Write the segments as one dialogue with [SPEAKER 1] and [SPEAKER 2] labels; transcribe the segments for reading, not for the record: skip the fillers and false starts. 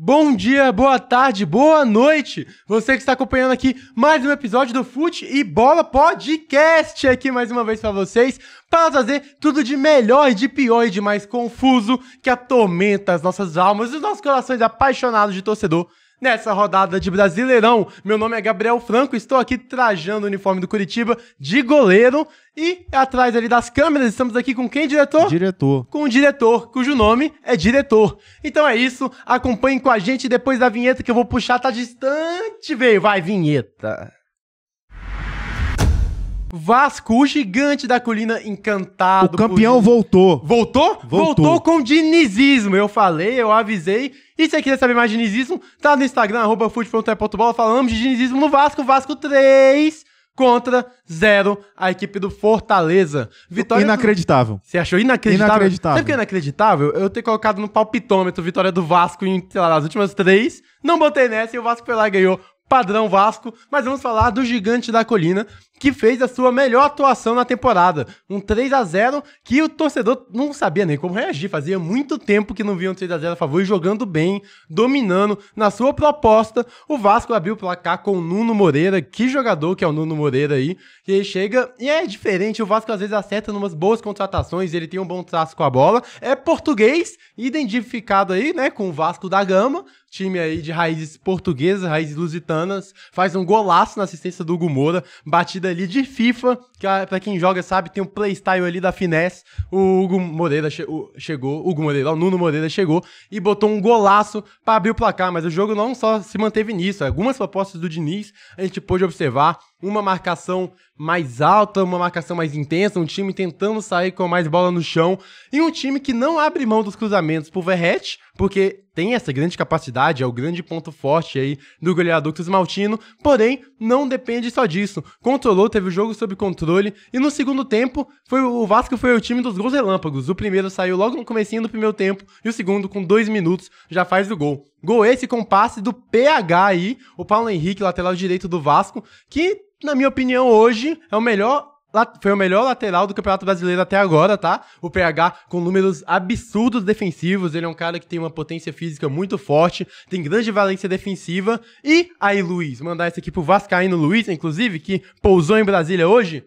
[SPEAKER 1] Bom dia, boa tarde, boa noite! Você que está acompanhando aqui mais um episódio do Fute e Bola Podcast aqui mais uma vez para vocês, para trazer tudo de melhor e de pior e de mais confuso que atormenta as nossas almas e os nossos corações apaixonados de torcedor. Nessa rodada de Brasileirão, meu nome é Gabriel Franco, estou aqui trajando o uniforme do Curitiba de goleiro e atrás ali das câmeras estamos aqui com quem, diretor?
[SPEAKER 2] Diretor.
[SPEAKER 1] Com o diretor, cujo nome é Diretor. Então é isso, acompanhem com a gente depois da vinheta que eu vou puxar, tá distante, veio, vai vinheta. Vasco, o gigante da colina encantado.
[SPEAKER 2] O campeão voltou.
[SPEAKER 1] Voltou? Voltou com dinizismo. Eu falei, eu avisei. E se você quiser saber mais de dinizismo, tá no Instagram, @fute.bola. Falamos de dinizismo no Vasco. Vasco 3 contra 0, a equipe do Fortaleza. Vitória
[SPEAKER 2] inacreditável.
[SPEAKER 1] Você achou inacreditável?
[SPEAKER 2] Inacreditável.
[SPEAKER 1] Sabe o que é inacreditável? Eu ter colocado no palpitômetro vitória do Vasco em, sei lá, as últimas 3. Não botei nessa e o Vasco foi lá e ganhou. Padrão Vasco, mas vamos falar do gigante da colina, que fez a sua melhor atuação na temporada. Um 3-0 que o torcedor não sabia nem como reagir. Fazia muito tempo que não via um 3-0 a favor e jogando bem, dominando. Na sua proposta, o Vasco abriu o placar com o Nuno Moreira. Que jogador que é o Nuno Moreira aí. Que ele chega e é diferente. O Vasco às vezes acerta em umas boas contratações. Ele tem um bom traço com a bola. É português, identificado aí, né, com o Vasco da Gama. Time aí de raízes portuguesas, raízes lusitanas. Faz um golaço na assistência do Hugo Moura. Batida ali de FIFA, que pra quem joga sabe, tem um playstyle ali da finesse. O Hugo Moreira chegou, o Nuno Moreira chegou e botou um golaço pra abrir o placar, mas o jogo não só se manteve nisso. Algumas propostas do Diniz a gente pôde observar, uma marcação mais alta, uma marcação mais intensa, um time tentando sair com mais bola no chão, e um time que não abre mão dos cruzamentos pro Verratti, porque tem essa grande capacidade, é o grande ponto forte aí do goleador Cruz Maltino, porém, não depende só disso. Controlou, teve o jogo sob controle, e no segundo tempo, o Vasco foi o time dos gols relâmpagos. O primeiro saiu logo no comecinho do primeiro tempo, e o segundo, com 2 minutos, já faz o gol. Gol esse com passe do PH aí, o Paulo Henrique, lateral direito do Vasco, que, na minha opinião, hoje é o melhor. Foi o melhor lateral do Campeonato Brasileiro até agora, tá? O PH com números absurdos defensivos, ele é um cara que tem uma potência física muito forte, tem grande valência defensiva. E aí, Luiz, mandar esse aqui pro Vascaíno Luiz, inclusive, que pousou em Brasília hoje.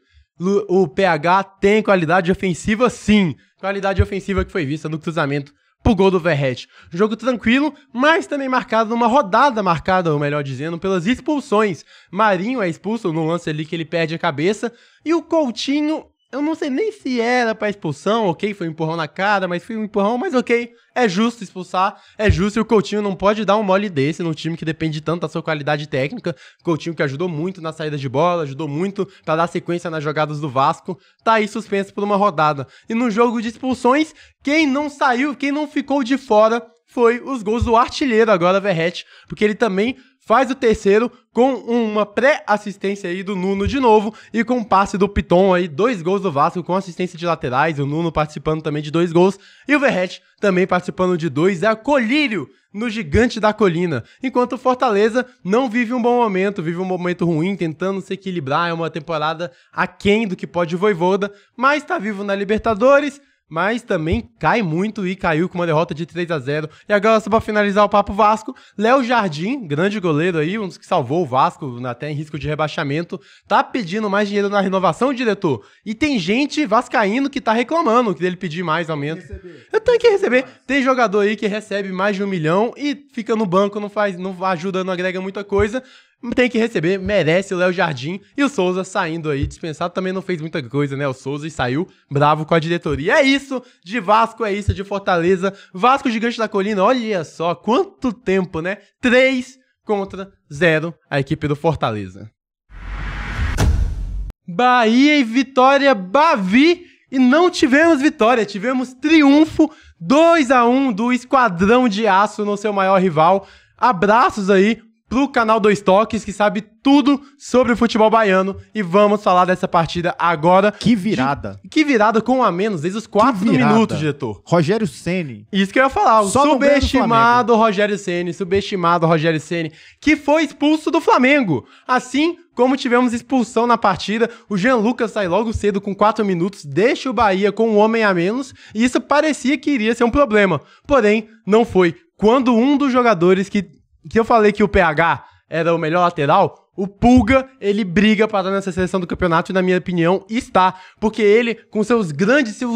[SPEAKER 1] O PH tem qualidade ofensiva, sim. Qualidade ofensiva que foi vista no cruzamento pro gol do Verratti. Jogo tranquilo, mas também marcado numa rodada marcada, ou melhor dizendo, pelas expulsões. Marinho é expulso no lance ali que ele perde a cabeça, e o Coutinho, eu não sei nem se era pra expulsão, ok, foi um empurrão na cara, mas foi um empurrão, mas ok, é justo expulsar, é justo, e o Coutinho não pode dar um mole desse num time que depende tanto da sua qualidade técnica. Coutinho que ajudou muito na saída de bola, ajudou muito pra dar sequência nas jogadas do Vasco, tá aí suspenso por uma rodada. E no jogo de expulsões, quem não saiu, quem não ficou de fora foi os gols do artilheiro agora, Verratti, porque ele também faz o terceiro com uma pré-assistência aí do Nuno de novo e com um passe do Piton aí, 2 gols do Vasco com assistência de laterais, o Nuno participando também de 2 gols e o Verratti também participando de 2, é a colírio no gigante da colina, enquanto o Fortaleza não vive um bom momento, vive um momento ruim, tentando se equilibrar, é uma temporada aquém do que pode o Vojvoda, mas tá vivo na Libertadores, mas também cai muito e caiu com uma derrota de 3-0. E agora, só pra finalizar o papo Vasco, Léo Jardim, grande goleiro aí, um dos que salvou o Vasco, até em risco de rebaixamento, tá pedindo mais dinheiro na renovação, diretor. E tem gente vascaíno que tá reclamando que ele pedir mais aumento. Eu tenho que receber. Tem jogador aí que recebe mais de 1 milhão e fica no banco, não ajuda, não agrega muita coisa. Tem que receber, merece o Léo Jardim. E o Souza saindo aí, dispensado, também não fez muita coisa, né? O Souza e saiu bravo com a diretoria. É isso de Vasco, é isso de Fortaleza. Vasco Gigante da Colina, olha só, quanto tempo, né? 3 contra 0, a equipe do Fortaleza. Bahia e Vitória Bavi. E não tivemos vitória, tivemos triunfo 2-1 do Esquadrão de Aço no seu maior rival. Abraços aí pro canal Dois Toques, que sabe tudo sobre o futebol baiano, e vamos falar dessa partida agora.
[SPEAKER 2] Que virada.
[SPEAKER 1] Que virada com um a menos, desde os 4 minutos, diretor.
[SPEAKER 2] Rogério Ceni.
[SPEAKER 1] Isso que eu ia falar, o subestimado Rogério Ceni, que foi expulso do Flamengo. Assim como tivemos expulsão na partida, o Jean Lucas sai logo cedo com 4 minutos, deixa o Bahia com um homem a menos, e isso parecia que iria ser um problema. Porém, não foi. quando um dos jogadores que eu falei que o PH era o melhor lateral, o Pulga, ele briga para estar nessa seleção do campeonato e, na minha opinião, está. Porque ele, com seus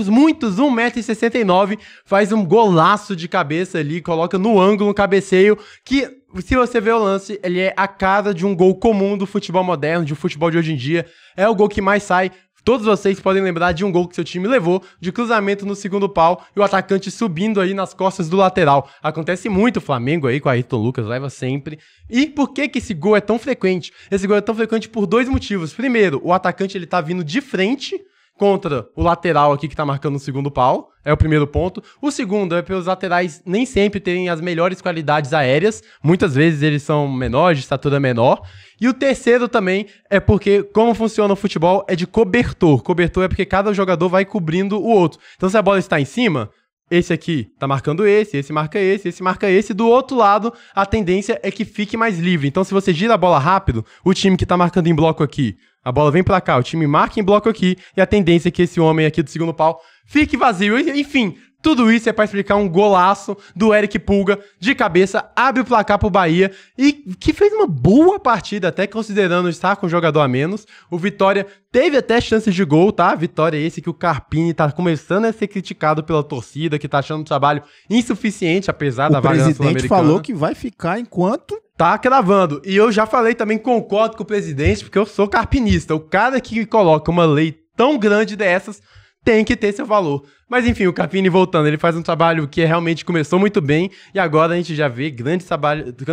[SPEAKER 1] muitos 1,69 m, faz um golaço de cabeça ali, coloca no ângulo, no cabeceio, que, se você ver o lance, ele é a cara de um gol comum do futebol moderno, de um futebol de hoje em dia. É o gol que mais sai. Todos vocês podem lembrar de um gol que seu time levou, de cruzamento no segundo pau e o atacante subindo aí nas costas do lateral. Acontece muito o Flamengo aí com a Ayrton Lucas, leva sempre. E por que esse gol é tão frequente? Esse gol é tão frequente por dois motivos. Primeiro, o atacante ele tá vindo de frente contra o lateral aqui que tá marcando o segundo pau, é o primeiro ponto. O segundo é pelos laterais nem sempre terem as melhores qualidades aéreas, muitas vezes eles são menores, de estatura menor. E o terceiro também é porque, como funciona o futebol, é de cobertor. Cobertor é porque cada jogador vai cobrindo o outro. Então se a bola está em cima, esse aqui tá marcando esse marca esse marca esse. Do outro lado, a tendência é que fique mais livre. Então se você gira a bola rápido, o time que tá marcando em bloco aqui, a bola vem pra cá, o time marca em bloco aqui, e a tendência é que esse homem aqui do segundo pau fique vazio. Enfim, tudo isso é pra explicar um golaço do Eric Pulga, de cabeça, abre o placar pro Bahia, e que fez uma boa partida, até considerando estar com um jogador a menos. O Vitória teve até chances de gol, tá? Vitória esse que o Carpini tá começando a ser criticado pela torcida, que tá achando o trabalho insuficiente, apesar da vaga na Sul-Americana.
[SPEAKER 2] O presidente falou que vai ficar enquanto...
[SPEAKER 1] Tá cravando. E eu já falei também, concordo com o presidente, porque eu sou carpinista. O cara que coloca uma lei tão grande dessas tem que ter seu valor. Mas enfim, o Carpini voltando, ele faz um trabalho que realmente começou muito bem e agora a gente já vê grandes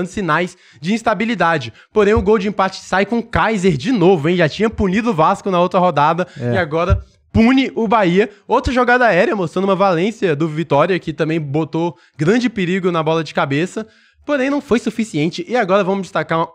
[SPEAKER 1] sinais de instabilidade. Porém, o gol de empate sai com o Kaiser de novo, hein? Já tinha punido o Vasco na outra rodada e agora pune o Bahia. Outra jogada aérea, mostrando uma valência do Vitória, que também botou grande perigo na bola de cabeça. Porém, não foi suficiente. E agora vamos destacar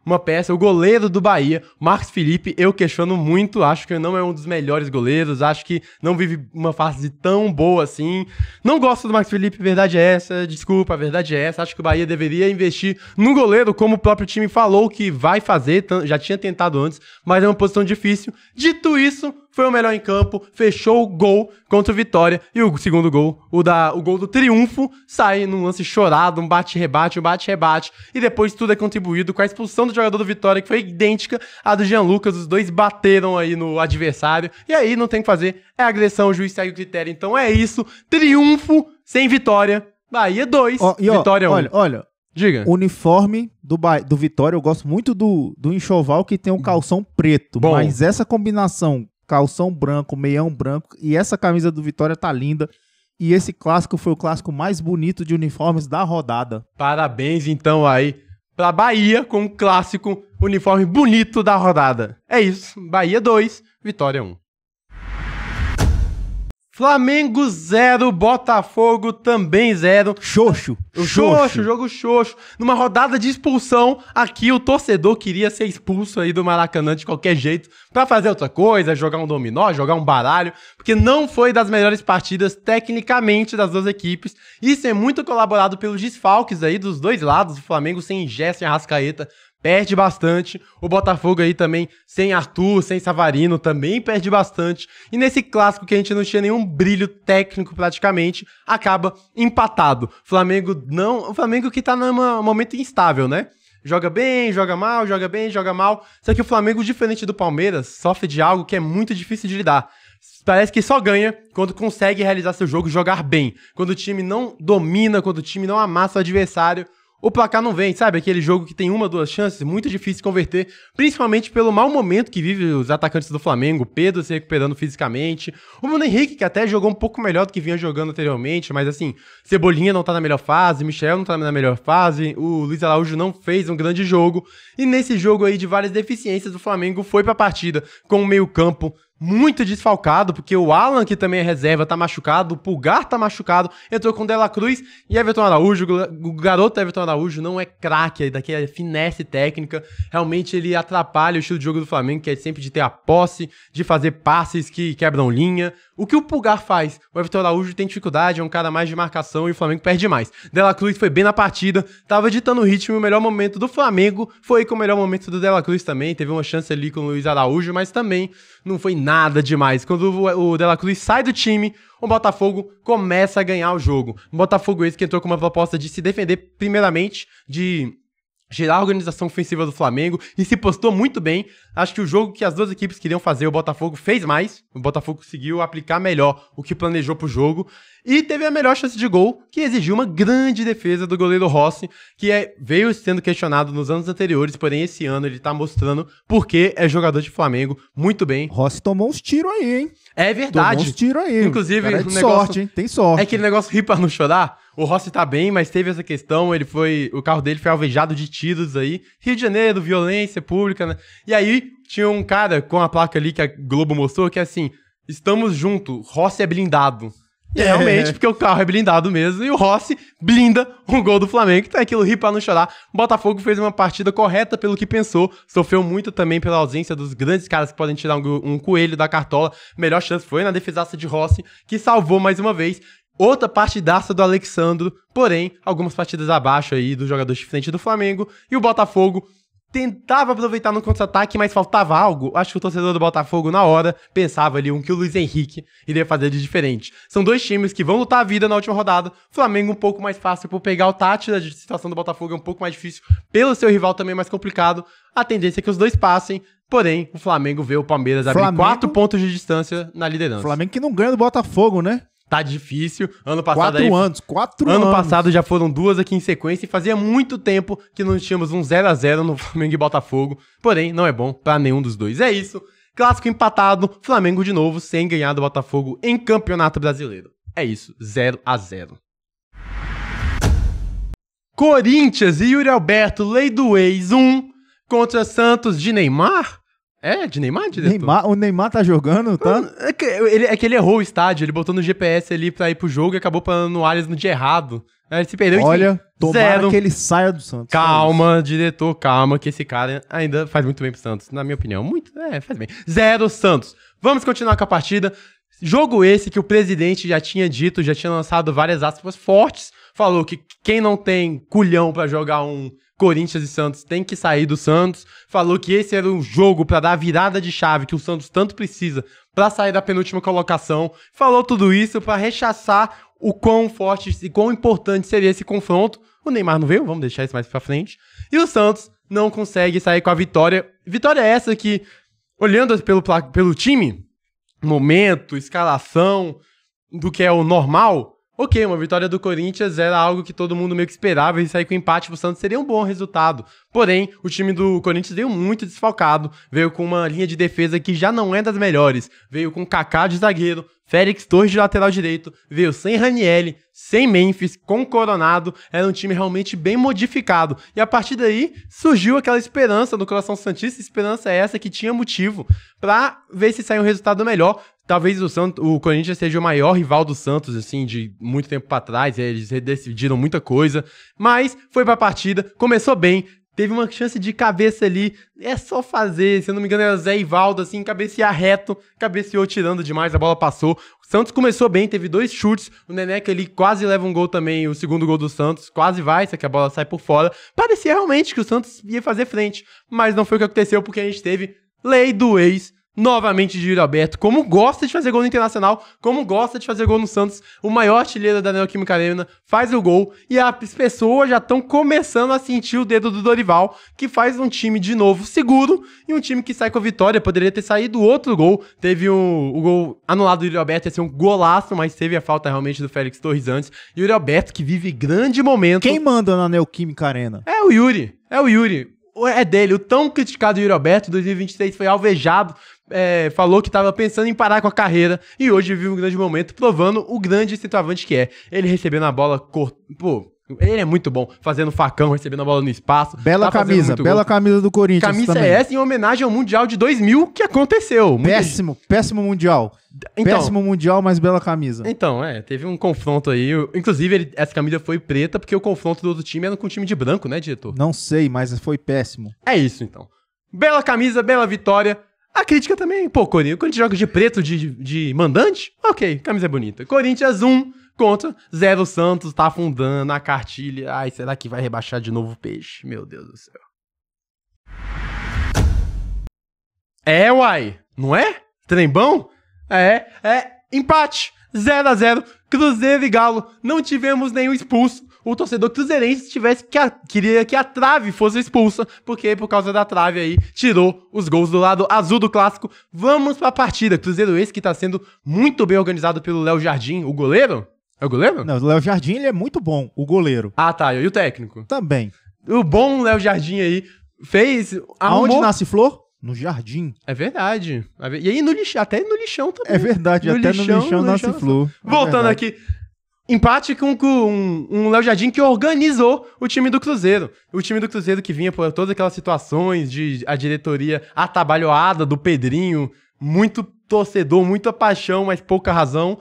[SPEAKER 1] uma peça, o goleiro do Bahia, Marcos Felipe. Eu questiono muito, acho que não é um dos melhores goleiros, acho que não vive uma fase tão boa assim. Não gosto do Marcos Felipe, verdade é essa, desculpa, a verdade é essa. Acho que o Bahia deveria investir no goleiro, como o próprio time falou que vai fazer, já tinha tentado antes, mas é uma posição difícil. Dito isso, foi o melhor em campo, fechou o gol contra o Vitória, e o segundo gol, o gol do triunfo, sai num lance chorado, um bate-rebate, e depois tudo é contribuído com a expulsão do jogador do Vitória, que foi idêntica à do Jean Lucas. Os dois bateram aí no adversário, e aí não tem o que fazer, é agressão, o juiz segue o critério. Então é isso, triunfo sem Vitória, Bahia 2, Vitória 1.
[SPEAKER 2] Olha,
[SPEAKER 1] diga.
[SPEAKER 2] Uniforme do Vitória, eu gosto muito do enxoval, que tem um calção preto,
[SPEAKER 1] bom,
[SPEAKER 2] mas essa combinação calção branco, meião branco, e essa camisa do Vitória tá linda. E esse clássico foi o clássico mais bonito de uniformes da rodada.
[SPEAKER 1] Parabéns, então, aí pra Bahia com o clássico uniforme bonito da rodada. É isso, Bahia 2, Vitória 1. Flamengo 0, Botafogo também 0.
[SPEAKER 2] Xoxo.
[SPEAKER 1] Jogo xoxo. Numa rodada de expulsão, aqui o torcedor queria ser expulso aí do Maracanã de qualquer jeito, pra fazer outra coisa, jogar um dominó, jogar um baralho, porque não foi das melhores partidas tecnicamente das duas equipes. Isso é muito colaborado pelos desfalques aí dos dois lados. O Flamengo sem Gerson e Arrascaeta perde bastante. O Botafogo aí também, sem Arthur, sem Savarino, também perde bastante. E nesse clássico que a gente não tinha nenhum brilho técnico praticamente, acaba empatado. O Flamengo que tá num momento instável, né? Joga bem, joga mal, joga bem, joga mal. Só que o Flamengo, diferente do Palmeiras, sofre de algo que é muito difícil de lidar. Parece que só ganha quando consegue realizar seu jogo e jogar bem. Quando o time não domina, quando o time não amassa o adversário, o placar não vem, sabe? Aquele jogo que tem uma, duas chances, muito difícil de converter, principalmente pelo mau momento que vive os atacantes do Flamengo, Pedro se recuperando fisicamente, o Bruno Henrique, que até jogou um pouco melhor do que vinha jogando anteriormente, mas assim, Cebolinha não tá na melhor fase, Michel não tá na melhor fase, o Luiz Araújo não fez um grande jogo, e nesse jogo aí de várias deficiências, o Flamengo foi pra partida com o meio-campo muito desfalcado, porque o Alan, que também é reserva, tá machucado, o Pulgar tá machucado, entrou com De La Cruz e Everton Araújo. O garoto Everton Araújo não é craque, daqui é finesse técnica, realmente ele atrapalha o estilo de jogo do Flamengo, que é sempre de ter a posse, de fazer passes que quebram linha. O que o Pulgar faz? O Everton Araújo tem dificuldade, é um cara mais de marcação e o Flamengo perde mais. De La Cruz foi bem na partida, tava ditando o ritmo, e o melhor momento do Flamengo foi com o melhor momento do De La Cruz também, teve uma chance ali com o Luiz Araújo, mas também não foi nada nada demais. Quando o De La Cruz sai do time, o Botafogo começa a ganhar o jogo. O Botafogo esse que entrou com uma proposta de se defender primeiramente, de gerar a organização ofensiva do Flamengo e se postou muito bem. Acho que o jogo que as duas equipes queriam fazer, o Botafogo fez mais. O Botafogo conseguiu aplicar melhor o que planejou pro jogo e teve a melhor chance de gol, que exigiu uma grande defesa do goleiro Rossi, que veio sendo questionado nos anos anteriores, porém esse ano ele tá mostrando porque é jogador de Flamengo muito bem.
[SPEAKER 2] Rossi tomou uns tiros aí, hein?
[SPEAKER 1] É verdade.
[SPEAKER 2] Tomou uns tiros aí.
[SPEAKER 1] Inclusive,
[SPEAKER 2] cara, sorte, hein? Tem sorte.
[SPEAKER 1] É aquele negócio rir pra não chorar. O Rossi tá bem, mas teve essa questão, o carro dele foi alvejado de tiros aí. Rio de Janeiro, violência pública, né? E aí, tinha um cara com a placa ali que a Globo mostrou, que é assim, estamos juntos, Rossi é blindado. E realmente, porque o carro é blindado mesmo, e o Rossi blinda um gol do Flamengo, então é aquilo rir pra não chorar. O Botafogo fez uma partida correta pelo que pensou, sofreu muito também pela ausência dos grandes caras que podem tirar um coelho da cartola. Melhor chance foi na defesaça de Rossi, que salvou mais uma vez. Outra partidaça do Alexandro, porém, algumas partidas abaixo aí dos jogadores de frente do Flamengo, e o Botafogo tentava aproveitar no contra-ataque, mas faltava algo. Acho que o torcedor do Botafogo, na hora, pensava ali que o Luiz Henrique iria fazer de diferente. São dois times que vão lutar a vida na última rodada. Flamengo um pouco mais fácil por pegar o Tátira, a situação do Botafogo é um pouco mais difícil, pelo seu rival também mais complicado. A tendência é que os dois passem, porém, o Flamengo vê o Palmeiras abrir 4 pontos de distância na liderança.
[SPEAKER 2] Flamengo que não ganha do Botafogo, né?
[SPEAKER 1] Tá difícil. Ano passado
[SPEAKER 2] 4 anos.
[SPEAKER 1] Ano passado já foram 2 aqui em sequência e fazia muito tempo que não tínhamos um 0x0 no Flamengo e Botafogo. Porém, não é bom pra nenhum dos dois. É isso. Clássico empatado. Flamengo de novo sem ganhar do Botafogo em Campeonato Brasileiro. É isso. 0x0. Corinthians e Yuri Alberto, lei do ex 1 contra Santos de Neymar. É, de Neymar, diretor?
[SPEAKER 2] O Neymar tá jogando, tá?
[SPEAKER 1] É que ele errou o estádio, ele botou no GPS ali pra ir pro jogo e acabou parando no Allianz no dia errado. Aí ele se perdeu.
[SPEAKER 2] Olha, tomara que ele saia do Santos.
[SPEAKER 1] Calma, diretor, calma, que esse cara ainda faz muito bem pro Santos, na minha opinião. Faz bem. 0 Santos. Vamos continuar com a partida. Jogo esse que o presidente já tinha dito, já tinha lançado várias aspas fortes. Falou que quem não tem culhão pra jogar um Corinthians e Santos tem que sair do Santos. Falou que esse era um jogo pra dar a virada de chave que o Santos tanto precisa pra sair da penúltima colocação. Falou tudo isso pra rechaçar o quão forte e quão importante seria esse confronto. O Neymar não veio, vamos deixar isso mais pra frente. E o Santos não consegue sair com a vitória. Vitória essa que, olhando pelo time, momento, escalação, do que é o normal... Ok, uma vitória do Corinthians era algo que todo mundo meio que esperava e sair com empate pro Santos seria um bom resultado. Porém, o time do Corinthians veio muito desfalcado, veio com uma linha de defesa que já não é das melhores, veio com Kaká de zagueiro, Félix Torres de lateral direito, veio sem Ranieri, sem Memphis, com Coronado, era um time realmente bem modificado. E a partir daí surgiu aquela esperança no coração santista, esperança essa que tinha motivo pra ver se saia um resultado melhor. Talvez o Corinthians seja o maior rival do Santos, assim, de muito tempo pra trás, eles decidiram muita coisa, mas foi pra partida, começou bem, teve uma chance de cabeça ali, é só fazer, se eu não me engano era Zé Ivaldo, assim, cabecear reto, cabeceou tirando demais, a bola passou. O Santos começou bem, teve 2 chutes, o Neneca ali quase leva um gol também, o segundo gol do Santos, quase vai, só que a bola sai por fora. Parecia realmente que o Santos ia fazer frente, mas não foi o que aconteceu, porque a gente teve lei do ex, novamente de Yuri Alberto, como gosta de fazer gol no Internacional, como gosta de fazer gol no Santos, o maior artilheiro da Neoquímica Arena faz o gol, e as pessoas já estão começando a sentir o dedo do Dorival, que faz um time de novo seguro, e um time que sai com a vitória. Poderia ter saído outro gol, teve o gol anulado do Yuri Alberto, ia ser um golaço, mas teve a falta realmente do Félix Torres antes. Yuri Alberto que vive grande momento.
[SPEAKER 2] Quem manda na Neoquímica Arena?
[SPEAKER 1] É o Yuri. É dele, o tão criticado Yuri Alberto, em 2026 foi alvejado, falou que estava pensando em parar com a carreira, e hoje vive um grande momento, provando o grande centroavante que é. Ele recebendo a bola, ele é muito bom, fazendo facão, recebendo a bola no espaço.
[SPEAKER 2] Bela camisa do Corinthians.
[SPEAKER 1] Camisa
[SPEAKER 2] também.
[SPEAKER 1] essa em homenagem ao Mundial de 2000 que aconteceu.
[SPEAKER 2] Péssimo Mundial.
[SPEAKER 1] Então,
[SPEAKER 2] péssimo Mundial, mas bela camisa.
[SPEAKER 1] Então, teve um confronto aí. Inclusive, essa camisa foi preta porque o confronto do outro time era com o time de branco, né, diretor?
[SPEAKER 2] Não sei, mas foi péssimo.
[SPEAKER 1] É isso, então. Bela camisa, bela vitória. A crítica também, Corinthians. Quando a gente joga de preto de mandante, ok, camisa é bonita. Corinthians 1 contra 0 Santos, tá afundando a cartilha. Ai, será que vai rebaixar de novo o peixe? Meu Deus do céu. Uai, não é? Trembão? Empate. 0x0. Cruzeiro e Galo. Não tivemos nenhum expulso. O torcedor cruzeirense queria que a trave fosse expulsa, porque por causa da trave aí, tirou os gols do lado azul do clássico. Vamos pra partida. Cruzeiro esse que tá sendo muito bem organizado pelo Léo Jardim, o goleiro. É o goleiro?
[SPEAKER 2] Não, o Léo Jardim ele é muito bom, o goleiro.
[SPEAKER 1] Ah, tá. E o técnico?
[SPEAKER 2] Também.
[SPEAKER 1] O bom Léo Jardim aí fez...
[SPEAKER 2] Aonde nasce flor? No jardim.
[SPEAKER 1] É verdade. E aí até no lixão também.
[SPEAKER 2] É verdade, até no lixão nasce flor.
[SPEAKER 1] Voltando aqui. Empate com um Léo Jardim que organizou o time do Cruzeiro. O time do Cruzeiro que vinha por todas aquelas situações de a diretoria atabalhoada do Pedrinho, muito torcedor, muita paixão, mas pouca razão.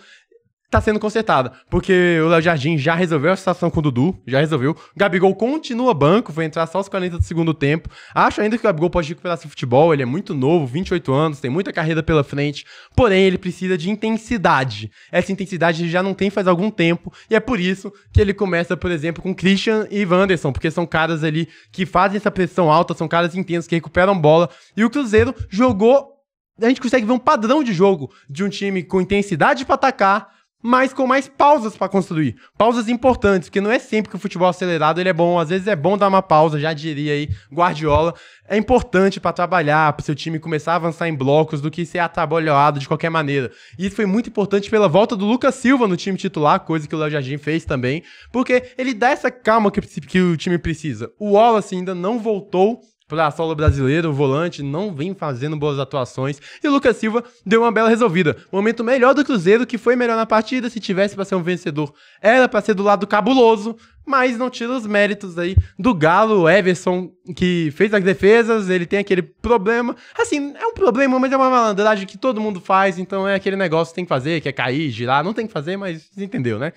[SPEAKER 1] Tá sendo consertada, porque o Léo Jardim já resolveu a situação com o Dudu, já resolveu. O Gabigol continua banco, foi entrar só aos 40 do segundo tempo. Acho ainda que o Gabigol pode recuperar seu futebol, ele é muito novo, 28 anos, tem muita carreira pela frente, porém ele precisa de intensidade. Essa intensidade ele já não tem faz algum tempo, e é por isso que ele começa, por exemplo, com Christian e Wanderson, porque são caras ali que fazem essa pressão alta, são caras intensos, que recuperam bola, e o Cruzeiro jogou, a gente consegue ver um padrão de jogo de um time com intensidade para atacar, mas com mais pausas pra construir. Pausas importantes, porque não é sempre que o futebol acelerado ele é bom. Às vezes é bom dar uma pausa, já diria aí Guardiola. É importante pra trabalhar, pro seu time começar a avançar em blocos do que ser atabalhoado de qualquer maneira. E isso foi muito importante pela volta do Lucas Silva no time titular, coisa que o Léo Jardim fez também, porque ele dá essa calma que o time precisa. O Wallace ainda não voltou pra solo brasileiro, o volante não vem fazendo boas atuações, e o Lucas Silva deu uma bela resolvida. Momento melhor do Cruzeiro, que foi melhor na partida, se tivesse pra ser um vencedor, era pra ser do lado cabuloso, mas não tira os méritos aí do Galo, o Everson, que fez as defesas, ele tem aquele problema, assim, é um problema, mas é uma malandragem que todo mundo faz, então é aquele negócio que tem que fazer, que é cair, girar, não tem que fazer, mas você entendeu, né?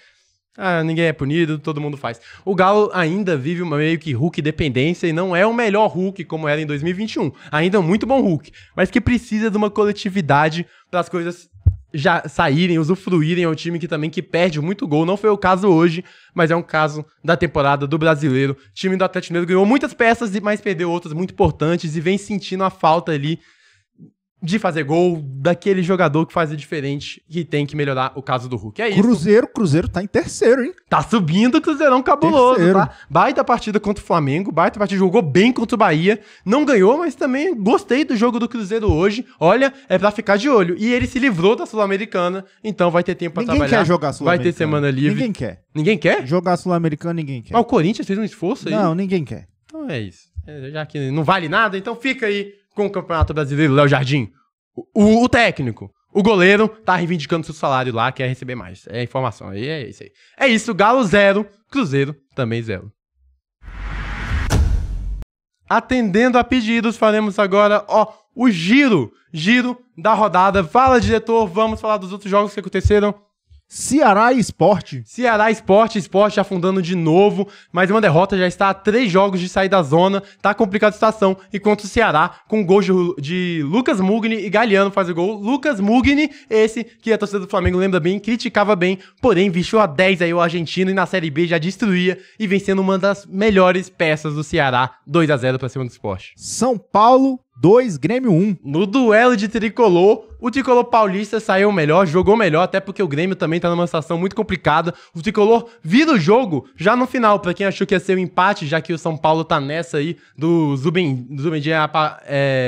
[SPEAKER 1] Ah, ninguém é punido, todo mundo faz. O Galo ainda vive uma meio que Hulk dependência e não é o melhor Hulk como era em 2021. Ainda é um muito bom Hulk, mas que precisa de uma coletividade para as coisas já saírem, usufruírem. É um time que também que perde muito gol. Não foi o caso hoje, mas é um caso da temporada do Brasileiro. O time do Atlético Mineiro ganhou muitas peças, mas perdeu outras muito importantes e vem sentindo a falta ali de fazer gol, daquele jogador que faz a diferente, que tem que melhorar o caso do Hulk. É isso.
[SPEAKER 2] Cruzeiro tá em terceiro, hein?
[SPEAKER 1] Tá subindo o Cruzeirão cabuloso, terceiro. Tá? Baita partida contra o Flamengo, baita partida, jogou bem contra o Bahia, não ganhou, mas também gostei do jogo do Cruzeiro hoje. Olha, é pra ficar de olho. E ele se livrou da Sul-Americana, então vai ter tempo pra trabalhar.
[SPEAKER 2] Ninguém quer jogar Sul-Americana.
[SPEAKER 1] Vai ter semana livre.
[SPEAKER 2] Ninguém quer.
[SPEAKER 1] Ninguém quer?
[SPEAKER 2] Jogar Sul-Americana ninguém quer.
[SPEAKER 1] Mas o Corinthians fez um esforço aí.
[SPEAKER 2] Não, ninguém quer.
[SPEAKER 1] Então é isso. Já que não vale nada, então fica aí com o Campeonato Brasileiro, Léo Jardim. O técnico, o goleiro, tá reivindicando seu salário lá, quer receber mais. É informação, aí é isso aí. É isso, Galo 0, Cruzeiro também 0. Atendendo a pedidos, faremos agora, o giro da rodada. Fala, diretor, vamos falar dos outros jogos que aconteceram.
[SPEAKER 2] Ceará e Sport.
[SPEAKER 1] Ceará Sport afundando de novo, mas uma derrota, já está a 3 jogos de sair da zona, tá complicada a situação, enquanto o Ceará, com gol de Lucas Mugni e Galhardo faz o gol. Lucas Mugni, esse que a torcida do Flamengo lembra bem, criticava bem, porém vestiu a 10 aí o argentino e na Série B já destruía e vencendo uma das melhores peças do Ceará, 2x0 pra cima do Sport.
[SPEAKER 2] São Paulo 2, Grêmio 1.
[SPEAKER 1] No duelo de tricolor, o tricolor paulista saiu melhor, jogou melhor, até porque o Grêmio também tá numa situação muito complicada. O tricolor vira o jogo já no final, pra quem achou que ia ser um empate, já que o São Paulo tá nessa aí do Zubendi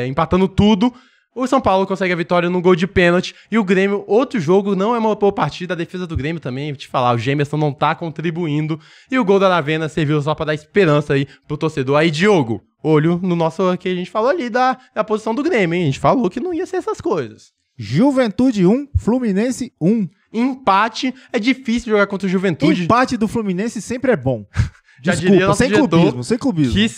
[SPEAKER 1] empatando tudo. O São Paulo consegue a vitória no gol de pênalti. E o Grêmio, outro jogo, não é uma boa partida. A defesa do Grêmio também, vou te falar, o Gemerson não tá contribuindo. E o gol da Aravena serviu só pra dar esperança aí pro torcedor. Aí, Diogo, olho no nosso, que a gente falou ali da posição do Grêmio, hein? A gente falou que não ia ser essas coisas.
[SPEAKER 2] Juventude 1, Fluminense 1.
[SPEAKER 1] Empate, é difícil jogar contra o Juventude.
[SPEAKER 2] Empate do Fluminense sempre é bom.
[SPEAKER 1] Já diria nosso diretor,
[SPEAKER 2] sem clubismo.
[SPEAKER 1] Que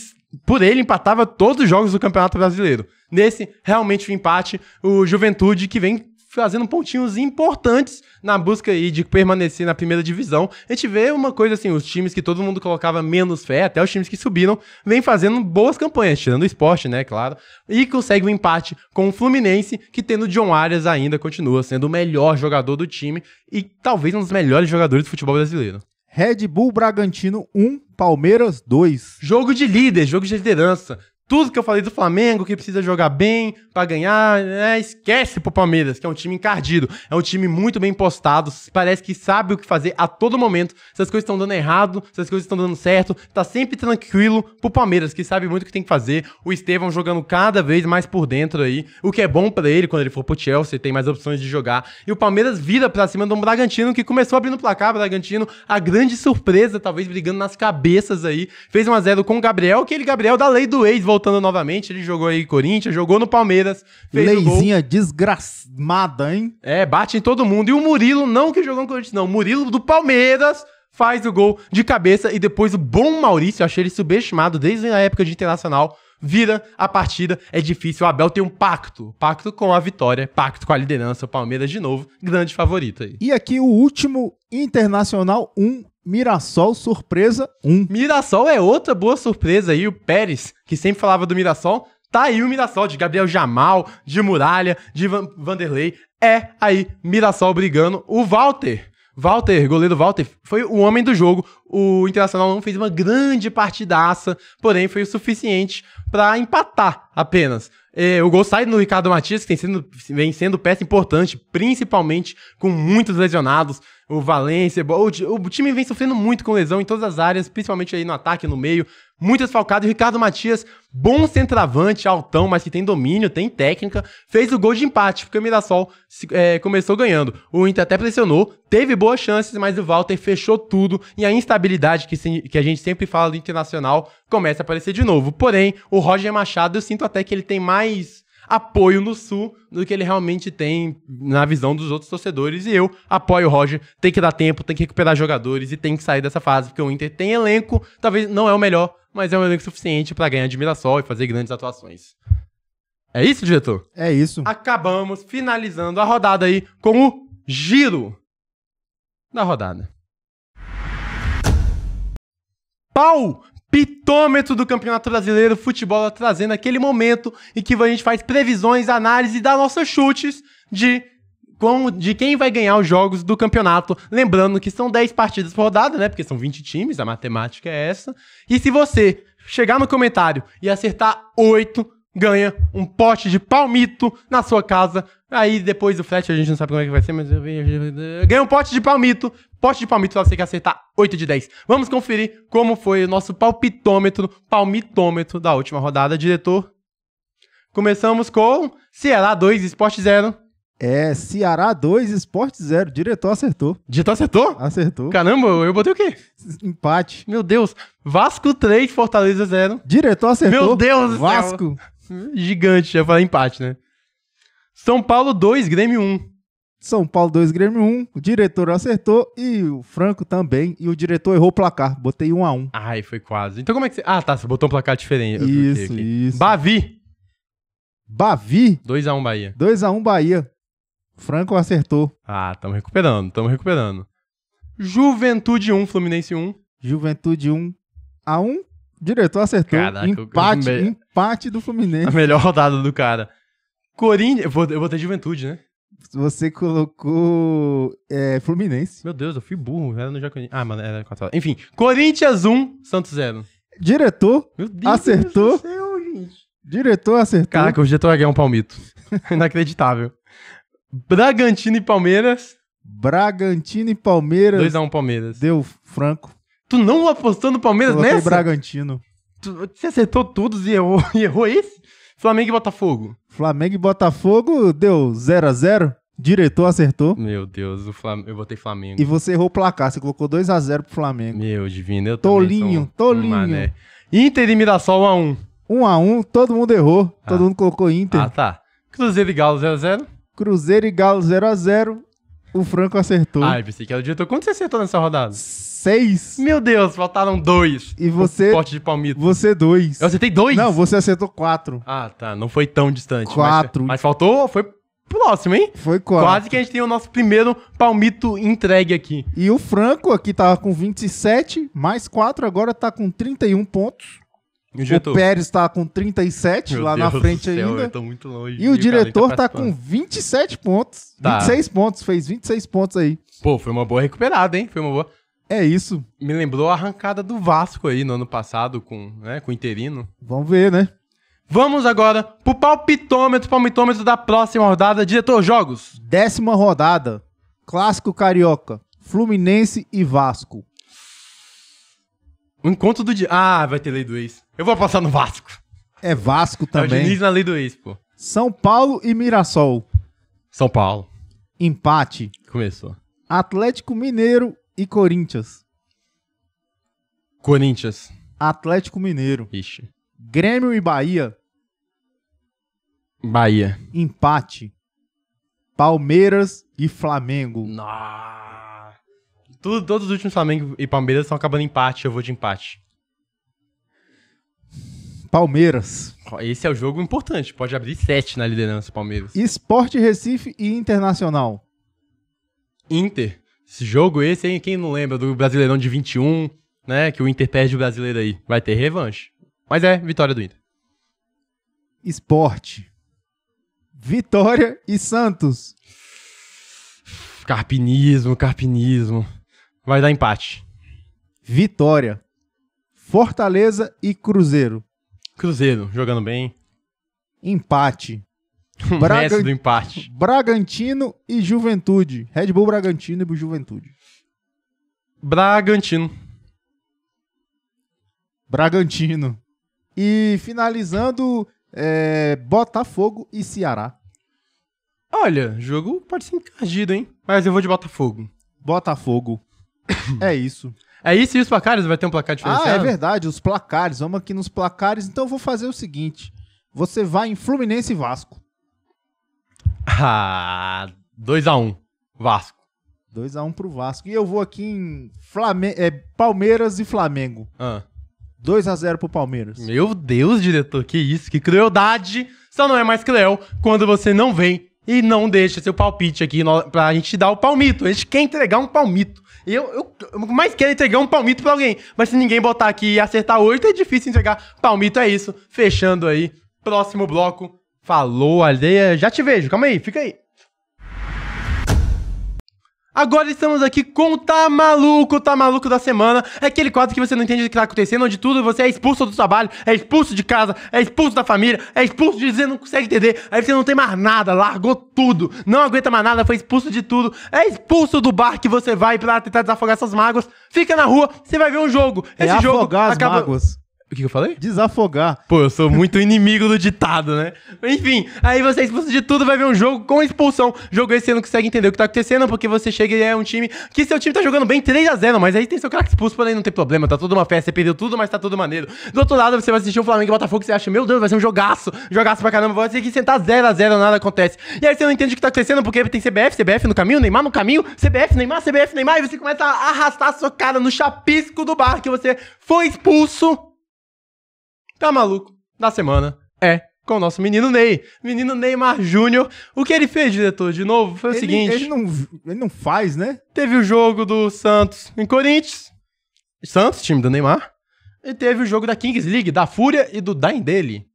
[SPEAKER 1] por ele empatava todos os jogos do Campeonato Brasileiro. Nesse, realmente o empate, o Juventude que vem fazendo pontinhos importantes na busca aí de permanecer na primeira divisão. A gente vê uma coisa assim, os times que todo mundo colocava menos fé, até os times que subiram, vem fazendo boas campanhas, tirando o Sport, né, claro, e consegue um empate com o Fluminense, que tendo o John Arias ainda continua sendo o melhor jogador do time e talvez um dos melhores jogadores do futebol brasileiro.
[SPEAKER 2] Red Bull Bragantino 1, Palmeiras 2.
[SPEAKER 1] Jogo de líder, jogo de liderança. Tudo que eu falei do Flamengo, que precisa jogar bem pra ganhar, né? Esquece pro Palmeiras, que é um time encardido. É um time muito bem postado, parece que sabe o que fazer a todo momento. Se as coisas estão dando errado, se as coisas estão dando certo, tá sempre tranquilo pro Palmeiras, que sabe muito o que tem que fazer. O Estevão jogando cada vez mais por dentro aí, o que é bom pra ele quando ele for pro Chelsea, tem mais opções de jogar. E o Palmeiras vira pra cima do Bragantino, que começou abrindo o placar. Bragantino, a grande surpresa, talvez brigando nas cabeças aí. Fez 1-0 com o Gabriel, aquele Gabriel da lei do ex, voltando novamente, ele jogou aí em Corinthians, jogou no Palmeiras, fez
[SPEAKER 2] Leizinha desgraçada, hein?
[SPEAKER 1] É, bate em todo mundo. E o Murilo, não que jogou no Corinthians, não, o Murilo do Palmeiras faz o gol de cabeça e depois o bom Maurício, eu achei ele subestimado desde a época de Internacional, vira a partida. É difícil, o Abel tem um pacto com a vitória, pacto com a liderança, o Palmeiras de novo, grande favorito aí.
[SPEAKER 2] E aqui o último, Internacional 1, Mirassol, surpresa 1.
[SPEAKER 1] Mirassol é outra boa surpresa aí, o Pérez, que sempre falava do Mirassol, tá aí o Mirassol, de Gabriel Jamal, de Muralha, de Vanderlei, é aí Mirassol brigando. O Walter, goleiro Walter, foi o homem do jogo. O Internacional não fez uma grande partidaça, porém foi o suficiente pra empatar apenas. O gol sai no Ricardo Matias, que vem sendo peça importante, principalmente com muitos lesionados. O Valência, o time vem sofrendo muito com lesão em todas as áreas, principalmente aí no ataque, no meio, muito desfalcado. O Ricardo Matias, bom centroavante, altão, mas que tem domínio, tem técnica, fez o gol de empate, porque o Mirassol começou ganhando. O Inter até pressionou, teve boas chances, mas o Walter fechou tudo, e a instabilidade que a gente sempre fala do Internacional começa a aparecer de novo. Porém, o Roger Machado, eu sinto até que ele tem mais apoio no Sul do que ele realmente tem na visão dos outros torcedores, e eu apoio o Roger. Tem que dar tempo, tem que recuperar jogadores e tem que sair dessa fase, porque o Inter tem elenco, talvez não é o melhor, mas é um elenco suficiente pra ganhar de Mirassol e fazer grandes atuações. É isso, diretor?
[SPEAKER 2] É isso.
[SPEAKER 1] Acabamos finalizando a rodada aí com o giro da rodada. Palpitômetro do Campeonato Brasileiro, futebol trazendo aquele momento em que a gente faz previsões, análise e dá nossos chutes de quem vai ganhar os jogos do campeonato. Lembrando que são 10 partidas por rodada, né? Porque são 20 times, a matemática é essa. E se você chegar no comentário e acertar 8, ganha um pote de palmito na sua casa. Aí depois do frete a gente não sabe como é que vai ser, mas ganha um pote de palmito. Pote de palmito pra você que acertar 8 de 10. Vamos conferir como foi o nosso palmitômetro da última rodada, diretor. Começamos com Ceará 2, Sport 0.
[SPEAKER 2] Ceará 2, Sport 0. Diretor acertou.
[SPEAKER 1] Diretor acertou?
[SPEAKER 2] Acertou.
[SPEAKER 1] Caramba, eu botei o quê?
[SPEAKER 2] Empate.
[SPEAKER 1] Meu Deus. Vasco 3, Fortaleza 0.
[SPEAKER 2] Diretor acertou.
[SPEAKER 1] Meu Deus do céu.
[SPEAKER 2] Vasco.
[SPEAKER 1] Gigante, já falei empate, né? São Paulo 2, Grêmio 1.
[SPEAKER 2] São Paulo 2, Grêmio 1. O diretor acertou e o Franco também. E o diretor errou o placar. Botei 1-1.
[SPEAKER 1] Ai, foi quase. Então como é que você... Ah, tá. Você botou um placar diferente.
[SPEAKER 2] Isso.
[SPEAKER 1] Bavi. 2-1 Bahia.
[SPEAKER 2] 2-1 Bahia. Franco acertou.
[SPEAKER 1] Ah, tamo recuperando. Juventude 1, Fluminense 1.
[SPEAKER 2] Juventude 1-1. Diretor acertou.
[SPEAKER 1] Caraca,
[SPEAKER 2] empate do Fluminense.
[SPEAKER 1] A melhor rodada do cara. Corinthians... Eu botei Juventude, né?
[SPEAKER 2] Você colocou Fluminense.
[SPEAKER 1] Meu Deus, eu fui burro. Era no Jacuí. Ah, mano, era 4 horas. Enfim, Corinthians 1, Santos 0.
[SPEAKER 2] Diretor acertou.
[SPEAKER 1] Meu Deus do céu, gente.
[SPEAKER 2] Diretor acertou.
[SPEAKER 1] Caraca, o diretor vai ganhar um palmito. Inacreditável. Bragantino e Palmeiras.
[SPEAKER 2] 2-1
[SPEAKER 1] Palmeiras.
[SPEAKER 2] Deu Franco.
[SPEAKER 1] Tu não apostou no Palmeiras nessa?
[SPEAKER 2] Bragantino.
[SPEAKER 1] Você acertou todos e errou esse? Flamengo e Botafogo.
[SPEAKER 2] Flamengo e Botafogo deu 0-0. Diretor acertou.
[SPEAKER 1] Meu Deus, eu botei Flamengo.
[SPEAKER 2] E você errou o placar. Você colocou 2-0 pro Flamengo.
[SPEAKER 1] Meu divino, eu
[SPEAKER 2] Tolinho.
[SPEAKER 1] Inter e Mirassol 1-1.
[SPEAKER 2] 1-1, todo mundo errou. Todo mundo colocou Inter.
[SPEAKER 1] Ah, tá. Cruzeiro e Galo 0-0.
[SPEAKER 2] Cruzeiro e Galo 0-0. O Franco acertou.
[SPEAKER 1] Ah, eu pensei que era o diretor. Quanto você acertou nessa rodada?
[SPEAKER 2] 6.
[SPEAKER 1] Meu Deus, faltaram 2.
[SPEAKER 2] E você...
[SPEAKER 1] Pote de palmito.
[SPEAKER 2] Você 2.
[SPEAKER 1] Eu acertei 2?
[SPEAKER 2] Não, você acertou 4.
[SPEAKER 1] Ah, tá. Não foi tão distante.
[SPEAKER 2] 4.
[SPEAKER 1] Mas faltou... Foi próximo, hein?
[SPEAKER 2] Foi 4.
[SPEAKER 1] Quase que a gente tem o nosso primeiro palmito entregue aqui.
[SPEAKER 2] E o Franco aqui tava com 27, mais 4, agora tá com 31 pontos. O Pérez tá com 37 lá na frente ainda.
[SPEAKER 1] Eu tô muito longe.
[SPEAKER 2] E o diretor tá com 27 pontos. 26 pontos, fez 26 pontos aí.
[SPEAKER 1] Pô, foi uma boa recuperada, hein? Foi uma boa...
[SPEAKER 2] É isso.
[SPEAKER 1] Me lembrou a arrancada do Vasco aí no ano passado com o Interino.
[SPEAKER 2] Vamos ver, né?
[SPEAKER 1] Vamos agora pro palmitômetro da próxima rodada. Diretor, jogos.
[SPEAKER 2] 10ª rodada. Clássico carioca. Fluminense e Vasco.
[SPEAKER 1] O encontro do dia. Ah, vai ter lei do ex. Eu vou passar no Vasco.
[SPEAKER 2] É Vasco
[SPEAKER 1] É o
[SPEAKER 2] também.
[SPEAKER 1] Diniz na lei do ex, pô.
[SPEAKER 2] São Paulo e Mirassol.
[SPEAKER 1] São Paulo.
[SPEAKER 2] Empate.
[SPEAKER 1] Começou.
[SPEAKER 2] Atlético Mineiro e Corinthians.
[SPEAKER 1] Corinthians.
[SPEAKER 2] Atlético Mineiro.
[SPEAKER 1] Ixi.
[SPEAKER 2] Grêmio e Bahia.
[SPEAKER 1] Bahia.
[SPEAKER 2] Empate. Palmeiras e Flamengo.
[SPEAKER 1] Nossa. Todos os últimos Flamengo e Palmeiras estão acabando em empate. Eu vou de empate.
[SPEAKER 2] Palmeiras.
[SPEAKER 1] Esse é o jogo importante. Pode abrir 7 na liderança, Palmeiras.
[SPEAKER 2] Sport Recife e Internacional.
[SPEAKER 1] Inter. Esse jogo esse, hein? Quem não lembra do Brasileirão de 21, né? Que o Inter perde o Brasileiro aí. Vai ter revanche. Mas é vitória do Inter.
[SPEAKER 2] Sport. Vitória e Santos.
[SPEAKER 1] Carpinismo. Vai dar empate.
[SPEAKER 2] Vitória. Fortaleza e Cruzeiro.
[SPEAKER 1] Cruzeiro, jogando bem.
[SPEAKER 2] Empate.
[SPEAKER 1] O resto do empate.
[SPEAKER 2] Bragantino e Juventude. Red Bull Bragantino e Juventude.
[SPEAKER 1] Bragantino.
[SPEAKER 2] E finalizando, Botafogo e Ceará.
[SPEAKER 1] Olha, jogo pode ser encardido, hein? Mas eu vou de Botafogo.
[SPEAKER 2] Botafogo. É isso.
[SPEAKER 1] É isso e os placares? Vai ter um placar diferenciado?
[SPEAKER 2] Ah, é verdade, os placares. Vamos aqui nos placares. Então eu vou fazer o seguinte. Você vai em Fluminense e Vasco.
[SPEAKER 1] Ah, 2-1. Vasco.
[SPEAKER 2] 2-1 pro Vasco. E eu vou aqui em Palmeiras e Flamengo. 2-0 pro Palmeiras.
[SPEAKER 1] Meu Deus, diretor, que isso, que crueldade. Só não é mais cruel quando você não vem e não deixa seu palpite aqui pra gente dar o palmito. A gente quer entregar um palmito. Eu mais quero entregar um palmito pra alguém. Mas se ninguém botar aqui e acertar 8, é difícil entregar. Palmito é isso. Fechando aí. Próximo bloco. Falou, aldeia. Já te vejo. Calma aí, fica aí. Agora estamos aqui com o Tá Maluco da semana. É aquele quadro que você não entende o que tá acontecendo, onde tudo você é expulso do trabalho, é expulso de casa, é expulso da família, é expulso de dizer não consegue entender. Aí você não tem mais nada, largou tudo, não aguenta mais nada, foi expulso de tudo. É expulso do bar que você vai pra tentar desafogar essas mágoas. Fica na rua, você vai ver um jogo. Esse jogo
[SPEAKER 2] afogar as mágoas.
[SPEAKER 1] O que eu falei?
[SPEAKER 2] Desafogar.
[SPEAKER 1] Pô, eu sou muito inimigo do ditado, né? Enfim, aí você é expulso de tudo, vai ver um jogo com expulsão. Jogo esse você não consegue entender o que tá acontecendo, porque você chega e é um time que seu time tá jogando bem 3-0, mas aí tem seu craque expulso, porém não tem problema, tá tudo uma festa, você perdeu tudo, mas tá tudo maneiro. Do outro lado, você vai assistir o Flamengo e Botafogo, você acha, meu Deus, vai ser um jogaço pra caramba, vai ter que sentar 0-0, nada acontece. E aí você não entende o que tá acontecendo, porque tem CBF no caminho, Neymar no caminho, CBF, Neymar, e você começa a arrastar a sua cara no chapisco do bar que você foi expulso. Tá maluco? Da semana é com o nosso menino Ney. Menino Neymar Júnior. O que ele fez, diretor, de novo, foi o seguinte...
[SPEAKER 2] Ele não faz, né?
[SPEAKER 1] Teve o jogo do Santos em Corinthians. Santos, time do Neymar. E teve o jogo da Kings League, da Fúria e do Daindele.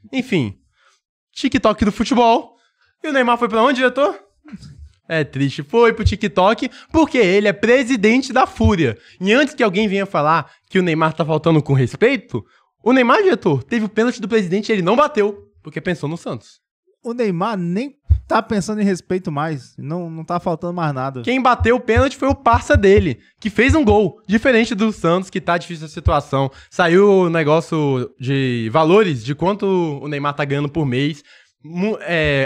[SPEAKER 1] Enfim. TikTok do futebol. E o Neymar foi pra onde, diretor? É triste, foi pro TikTok, porque ele é presidente da Fúria. E antes que alguém venha falar que o Neymar tá faltando com respeito... O Neymar, diretor, teve o pênalti do presidente e ele não bateu, porque pensou no Santos.
[SPEAKER 2] O Neymar nem tá pensando em respeito mais. Não tá faltando mais nada.
[SPEAKER 1] Quem bateu o pênalti foi o parça dele, que fez um gol. Diferente do Santos, que tá difícil a situação. Saiu o negócio de valores, de quanto o Neymar tá ganhando por mês.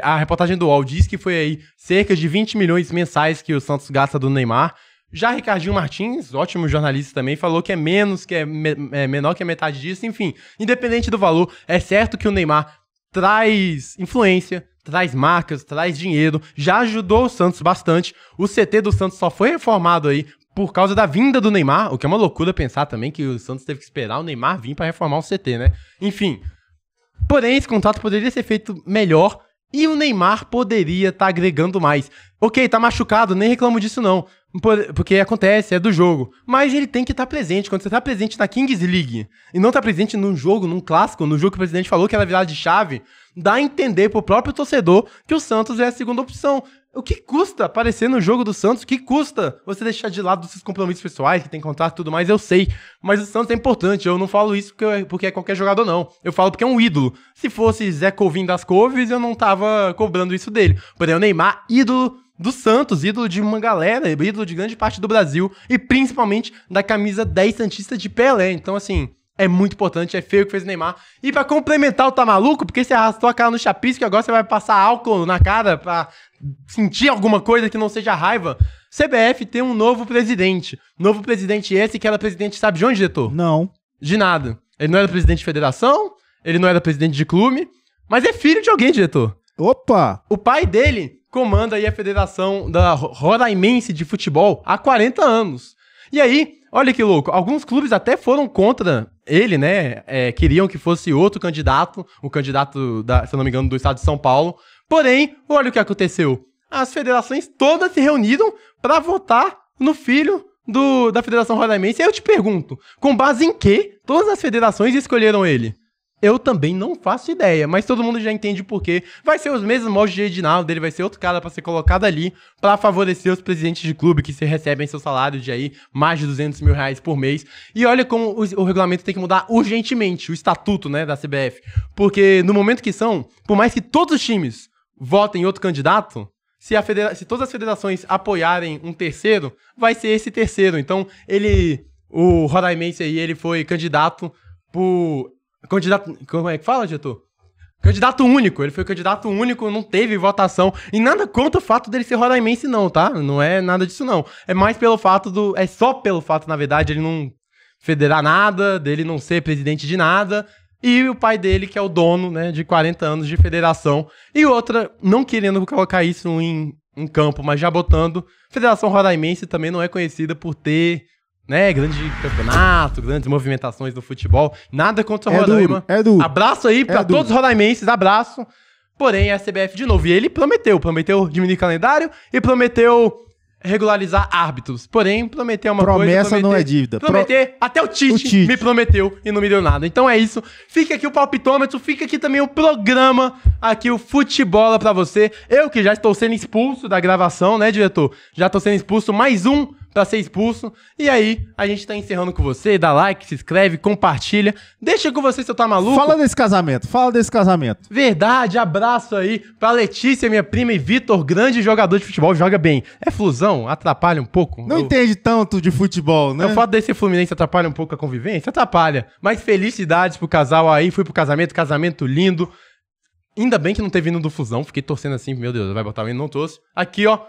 [SPEAKER 1] A reportagem do UOL diz que foi aí cerca de 20 milhões mensais que o Santos gasta do Neymar. Já Ricardinho Martins, ótimo jornalista também, falou que é menos, que é menor que a metade disso. Enfim, independente do valor, é certo que o Neymar traz influência, traz marcas, traz dinheiro, já ajudou o Santos bastante. O CT do Santos só foi reformado aí por causa da vinda do Neymar, o que é uma loucura pensar também que o Santos teve que esperar o Neymar vir pra reformar o CT, né? Enfim, porém esse contrato poderia ser feito melhor e o Neymar poderia estar agregando mais. Ok, tá machucado, nem reclamo disso não. Porque acontece, é do jogo. Mas ele tem que estar presente. Quando você tá presente na Kings League e não tá presente num jogo, num clássico, no jogo que o presidente falou que era virada de chave, dá a entender pro próprio torcedor que o Santos é a segunda opção. O que custa aparecer no jogo do Santos? O que custa você deixar de lado os seus compromissos pessoais, que tem contrato e tudo mais? Eu sei. Mas o Santos é importante. Eu não falo isso porque é qualquer jogador, não. Eu falo porque é um ídolo. Se fosse Zé Covinho das Couves, eu não tava cobrando isso dele. Porém, o Neymar, ídolo do Santos, ídolo de uma galera, ídolo de grande parte do Brasil e principalmente da camisa 10 santista de Pelé. Então, assim, é muito importante, é feio o que fez o Neymar. E pra complementar o tá maluco, porque você arrastou a cara no chapisco e agora você vai passar álcool na cara pra sentir alguma coisa que não seja raiva. CBF tem um novo presidente. Novo presidente esse que era presidente, sabe de onde, diretor?
[SPEAKER 2] Não.
[SPEAKER 1] De nada. Ele não era presidente de federação, ele não era presidente de clube, mas é filho de alguém, diretor.
[SPEAKER 2] Opa!
[SPEAKER 1] O pai dele comanda aí a Federação da Roraimense de Futebol há 40 anos. E aí, olha que louco, alguns clubes até foram contra ele, né? Queriam que fosse outro candidato, o candidato, se eu não me engano, do estado de São Paulo. Porém, olha o que aconteceu. As federações todas se reuniram para votar no filho da Federação Roraimense. E aí eu te pergunto, com base em que todas as federações escolheram ele? Eu também não faço ideia, mas todo mundo já entende o porquê. Vai ser os mesmos moldes de Edinaldo, ele vai ser outro cara pra ser colocado ali pra favorecer os presidentes de clube que se recebem seu salário de aí mais de 200 mil reais por mês. E olha como o regulamento tem que mudar urgentemente, o estatuto, né, da CBF. Porque no momento que por mais que todos os times votem em outro candidato, se todas as federações apoiarem um terceiro, vai ser esse terceiro. Então, o Roraimense aí, ele foi candidato como é que fala, diretor? Candidato único. Ele foi candidato único, não teve votação. E nada contra o fato dele ser roraimense, não, tá? Não é nada disso, não. É mais pelo fato é só pelo fato, na verdade, ele não federar nada, dele não ser presidente de nada. E o pai dele, que é o dono, né, de 40 anos de federação. E outra, não querendo colocar isso em campo, mas já botando, Federação Roraimense também não é conhecida por ter, né, grande campeonato, grandes movimentações no futebol. Nada contra o Roraima.
[SPEAKER 2] É duro.
[SPEAKER 1] Abraço aí pra todos os roraimenses, abraço. Porém, a CBF de novo. E ele prometeu diminuir calendário e prometeu regularizar árbitros. Porém, prometeu uma coisa...
[SPEAKER 2] Promessa não é dívida.
[SPEAKER 1] Até o Tite me prometeu e não me deu nada. Então é isso. Fica aqui o palpitômetro, fica aqui também o programa, aqui o Futebola pra você. Eu que já estou sendo expulso da gravação, né, diretor? Já estou sendo expulso, mais um pra ser expulso. E aí, a gente tá encerrando com você. Dá like, se inscreve, compartilha. Deixa com você se eu tá maluco.
[SPEAKER 2] Fala desse casamento.
[SPEAKER 1] Verdade, abraço aí pra Letícia, minha prima, e Vitor, grande jogador de futebol, joga bem. É flusão? Atrapalha um pouco?
[SPEAKER 2] Não entende tanto de futebol, né?
[SPEAKER 1] O fato desse Fluminense atrapalha um pouco a convivência? Atrapalha. Mas felicidades pro casal aí, fui pro casamento lindo. Ainda bem que não teve hino do Fusão, fiquei torcendo assim, meu Deus, vai botar o hino, não trouxe. Aqui, ó,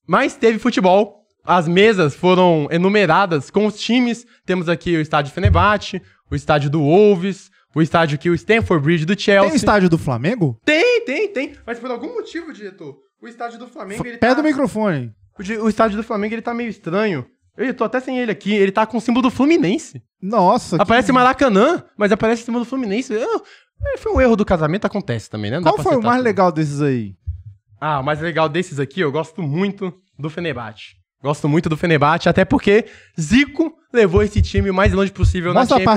[SPEAKER 1] mas teve futebol. As mesas foram enumeradas com os times. Temos aqui o estádio Fenerbahçe, o estádio do Wolves, o estádio aqui, o Stamford Bridge do Chelsea.
[SPEAKER 2] Tem o estádio do Flamengo?
[SPEAKER 1] Tem. Mas por algum motivo, diretor, o estádio do Flamengo...
[SPEAKER 2] Pé do microfone.
[SPEAKER 1] O estádio do Flamengo, ele tá meio estranho. Eu tô até sem ele aqui. Ele tá com o símbolo do Fluminense.
[SPEAKER 2] Nossa.
[SPEAKER 1] Aparece Maracanã, mas aparece o símbolo do Fluminense. Foi um erro do casamento, acontece também, né? Não
[SPEAKER 2] Qual foi o mais legal desses aí?
[SPEAKER 1] O mais legal desses aqui, eu gosto muito do Fenerbahçe. Gosto muito do Fenerbahçe, até porque Zico levou esse time o mais longe possível na Champions.
[SPEAKER 2] Mostra a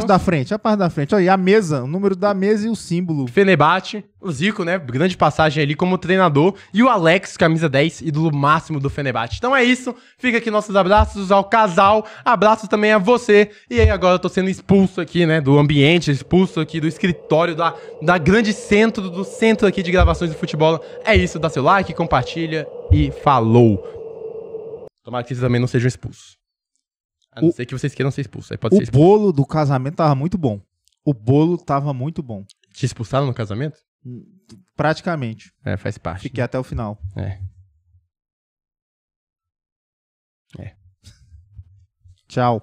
[SPEAKER 2] parte da frente. Olha, e a mesa, o número da mesa e o símbolo.
[SPEAKER 1] Fenerbahçe, o Zico, né, grande passagem ali como treinador, e o Alex, camisa 10, ídolo máximo do Fenerbahçe. Então é isso, fica aqui nossos abraços ao casal, abraços também a você, e aí agora eu tô sendo expulso aqui, né, do ambiente, expulso aqui do escritório, da grande centro, do centro aqui de gravações do futebol. É isso, dá seu like, compartilha e falou! Tomara que vocês também não sejam expulsos. A não ser que vocês queiram ser expulsos. Aí pode ser expulso.
[SPEAKER 2] O bolo do casamento tava muito bom.
[SPEAKER 1] Te expulsaram no casamento?
[SPEAKER 2] Praticamente.
[SPEAKER 1] Faz parte.
[SPEAKER 2] Fiquei até o final. Tchau.